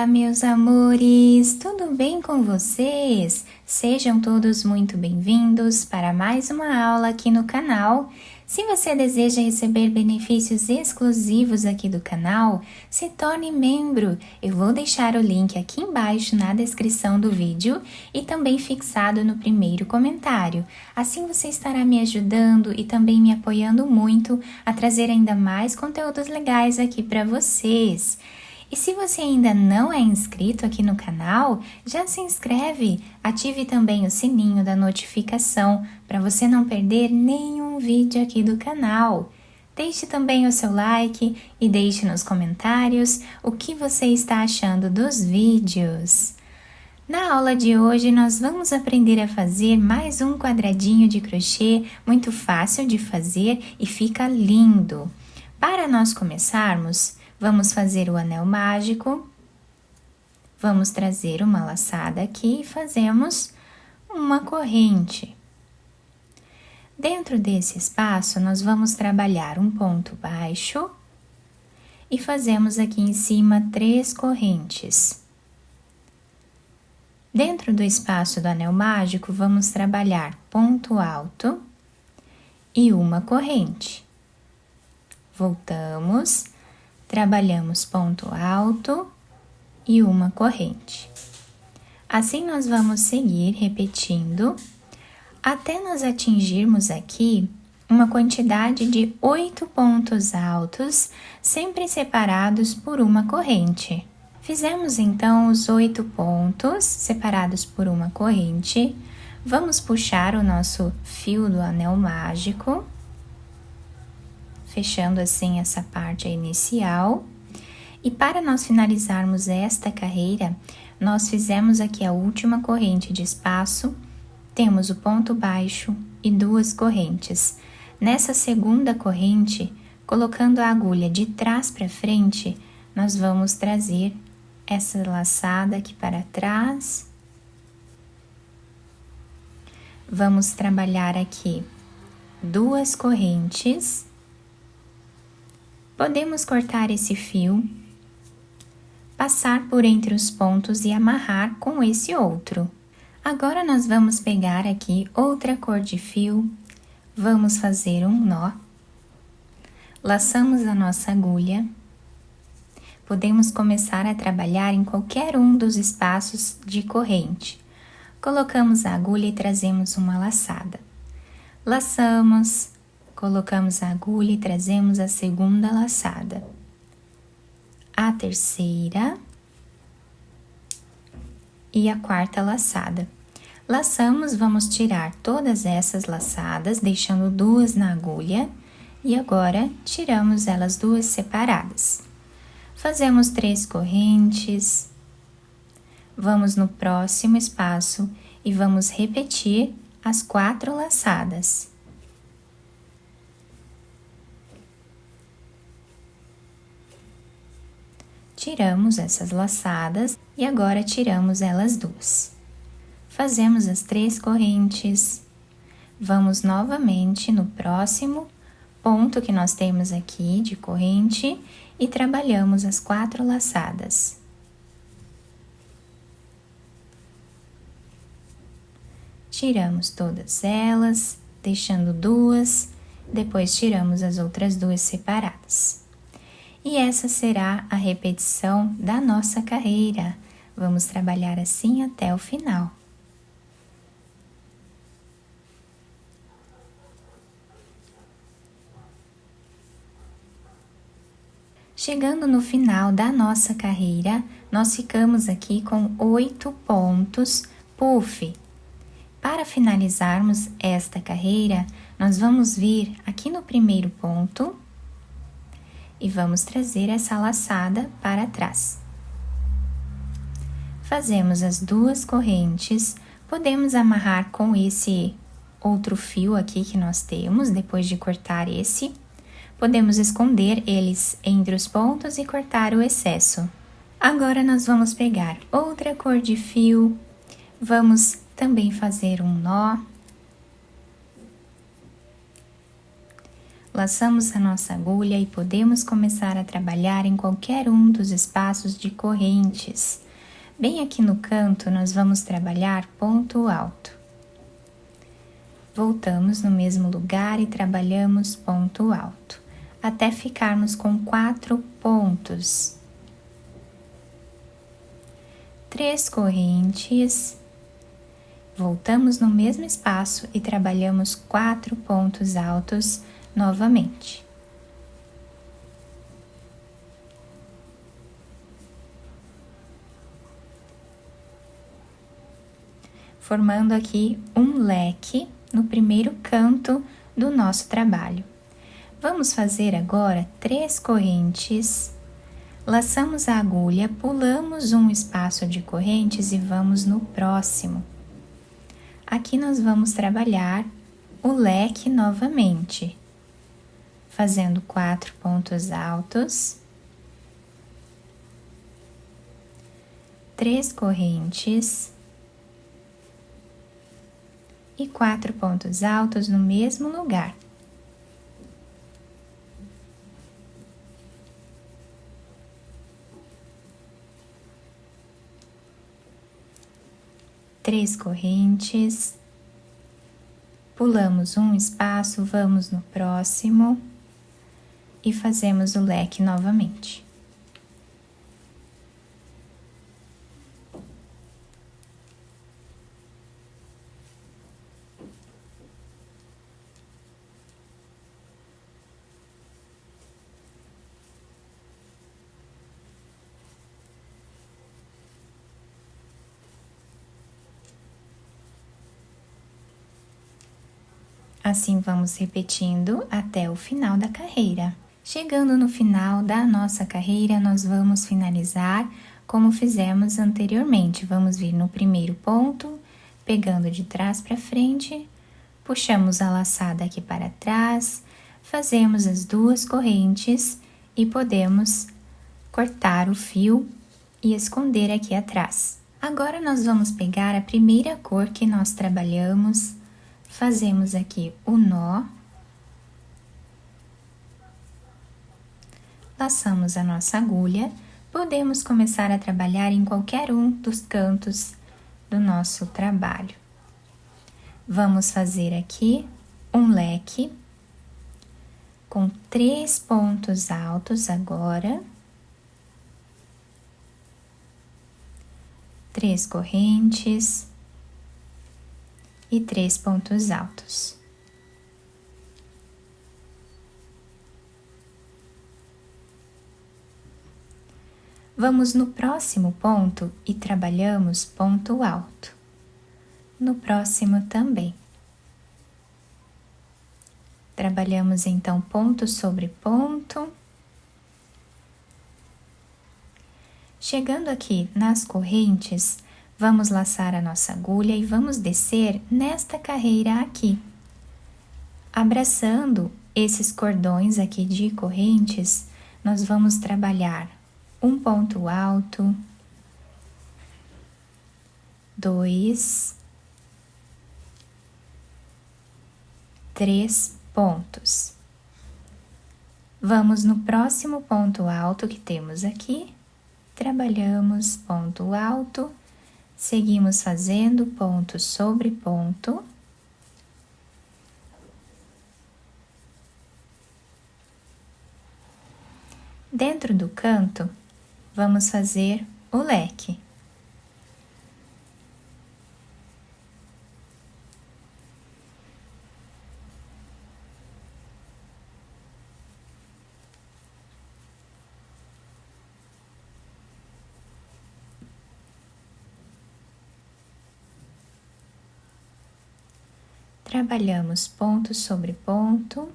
Olá, meus amores! Tudo bem com vocês? Sejam todos muito bem-vindos para mais uma aula aqui no canal. Se você deseja receber benefícios exclusivos aqui do canal, se torne membro. Eu vou deixar o link aqui embaixo na descrição do vídeo e também fixado no primeiro comentário. Assim você estará me ajudando e também me apoiando muito a trazer ainda mais conteúdos legais aqui para vocês. E se você ainda não é inscrito aqui no canal, já se inscreve, ative também o sininho da notificação para você não perder nenhum vídeo aqui do canal. Deixe também o seu like e deixe nos comentários o que você está achando dos vídeos. Na aula de hoje nós vamos aprender a fazer mais um quadradinho de crochê muito fácil de fazer e fica lindo. Para nós começarmos, vamos fazer o anel mágico, vamos trazer uma laçada aqui e fazemos uma corrente. Dentro desse espaço, nós vamos trabalhar um ponto baixo e fazemos aqui em cima 3 correntes. Dentro do espaço do anel mágico, vamos trabalhar ponto alto e uma corrente. Voltamos. Trabalhamos ponto alto e uma corrente. Assim, nós vamos seguir repetindo até nós atingirmos aqui uma quantidade de 8 pontos altos, sempre separados por uma corrente. Fizemos então os 8 pontos separados por uma corrente. Vamos puxar o nosso fio do anel mágico, fechando assim essa parte inicial. E para nós finalizarmos esta carreira, nós fizemos aqui a última corrente de espaço, temos o ponto baixo e 2 correntes. Nessa segunda corrente, colocando a agulha de trás para frente, nós vamos trazer essa laçada aqui para trás. Vamos trabalhar aqui 2 correntes. Podemos cortar esse fio, passar por entre os pontos e amarrar com esse outro. Agora nós vamos pegar aqui outra cor de fio, vamos fazer um nó, laçamos a nossa agulha. Podemos começar a trabalhar em qualquer um dos espaços de corrente. Colocamos a agulha e trazemos uma laçada. Laçamos. Colocamos a agulha e trazemos a segunda laçada, a terceira e a quarta laçada. Laçamos, vamos tirar todas essas laçadas, deixando 2 na agulha, e agora tiramos elas 2 separadas. Fazemos 3 correntes, vamos no próximo espaço e vamos repetir as 4 laçadas. Tiramos essas laçadas e agora tiramos elas 2. Fazemos as 3 correntes. Vamos novamente no próximo ponto que nós temos aqui de corrente e trabalhamos as 4 laçadas. Tiramos todas elas, deixando 2, depois tiramos as outras 2 separadas. E essa será a repetição da nossa carreira. Vamos trabalhar assim até o final. Chegando no final da nossa carreira, nós ficamos aqui com 8 pontos puff. Para finalizarmos esta carreira, nós vamos vir aqui no primeiro ponto e vamos trazer essa laçada para trás. Fazemos as 2 correntes, podemos amarrar com esse outro fio aqui que nós temos, depois de cortar esse. Podemos esconder eles entre os pontos e cortar o excesso. Agora nós vamos pegar outra cor de fio, vamos também fazer um nó. laçamos a nossa agulha e podemos começar a trabalhar em qualquer um dos espaços de correntes. Bem aqui no canto, nós vamos trabalhar ponto alto. Voltamos no mesmo lugar e trabalhamos ponto alto, até ficarmos com 4 pontos. 3 correntes, voltamos no mesmo espaço e trabalhamos 4 pontos altos novamente. Formando aqui um leque no primeiro canto do nosso trabalho. Vamos fazer agora 3 correntes, laçamos a agulha, pulamos um espaço de correntes e vamos no próximo. Aqui nós vamos trabalhar o leque novamente, fazendo 4 pontos altos, 3 correntes e 4 pontos altos no mesmo lugar. Três correntes, pulamos um espaço, vamos no próximo e fazemos o leque novamente. Assim vamos repetindo até o final da carreira. Chegando no final da nossa carreira, nós vamos finalizar como fizemos anteriormente. Vamos vir no primeiro ponto, pegando de trás para frente, puxamos a laçada aqui para trás, fazemos as 2 correntes e podemos cortar o fio e esconder aqui atrás. Agora nós vamos pegar a primeira cor que nós trabalhamos. Fazemos aqui o nó, laçamos a nossa agulha, podemos começar a trabalhar em qualquer um dos cantos do nosso trabalho. Vamos fazer aqui um leque com 3 pontos altos agora, 3 correntes e 3 pontos altos. Vamos no próximo ponto e trabalhamos ponto alto. No próximo também. Trabalhamos então ponto sobre ponto. Chegando aqui nas correntes, vamos laçar a nossa agulha e vamos descer nesta carreira aqui, abraçando esses cordões aqui de correntes. Nós vamos trabalhar um ponto alto, 2, 3 pontos. Vamos no próximo ponto alto que temos aqui, trabalhamos ponto alto. Seguimos fazendo ponto sobre ponto. Dentro do canto, vamos fazer o leque. Trabalhamos ponto sobre ponto.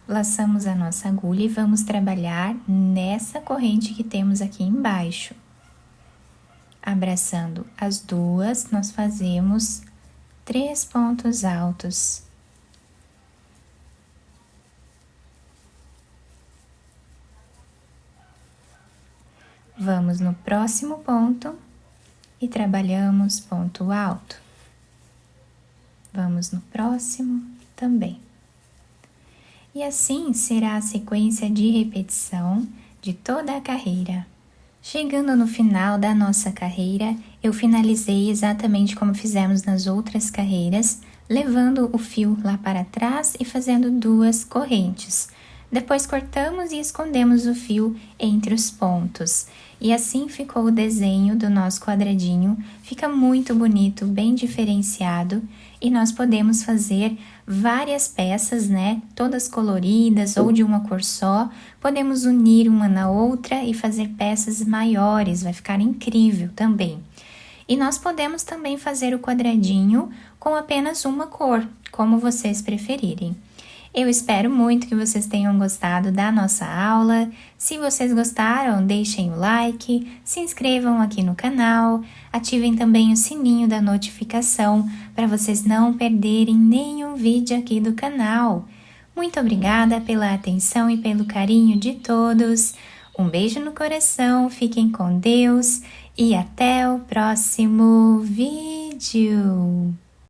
Laçamos a nossa agulha e vamos trabalhar nessa corrente que temos aqui embaixo. Abraçando as 2, nós fazemos 3 pontos altos. Vamos no próximo ponto e trabalhamos ponto alto. Vamos no próximo também. E assim será a sequência de repetição de toda a carreira. Chegando no final da nossa carreira, eu finalizei exatamente como fizemos nas outras carreiras, levando o fio lá para trás e fazendo 2 correntes. Depois cortamos e escondemos o fio entre os pontos. E assim ficou o desenho do nosso quadradinho. Fica muito bonito, bem diferenciado. E nós podemos fazer várias peças, né? Todas coloridas ou de uma cor só. Podemos unir uma na outra e fazer peças maiores. Vai ficar incrível também. E nós podemos também fazer o quadradinho com apenas uma cor, como vocês preferirem. Eu espero muito que vocês tenham gostado da nossa aula. Se vocês gostaram, deixem o like, se inscrevam aqui no canal, ativem também o sininho da notificação para vocês não perderem nenhum vídeo aqui do canal. Muito obrigada pela atenção e pelo carinho de todos. Um beijo no coração, fiquem com Deus e até o próximo vídeo.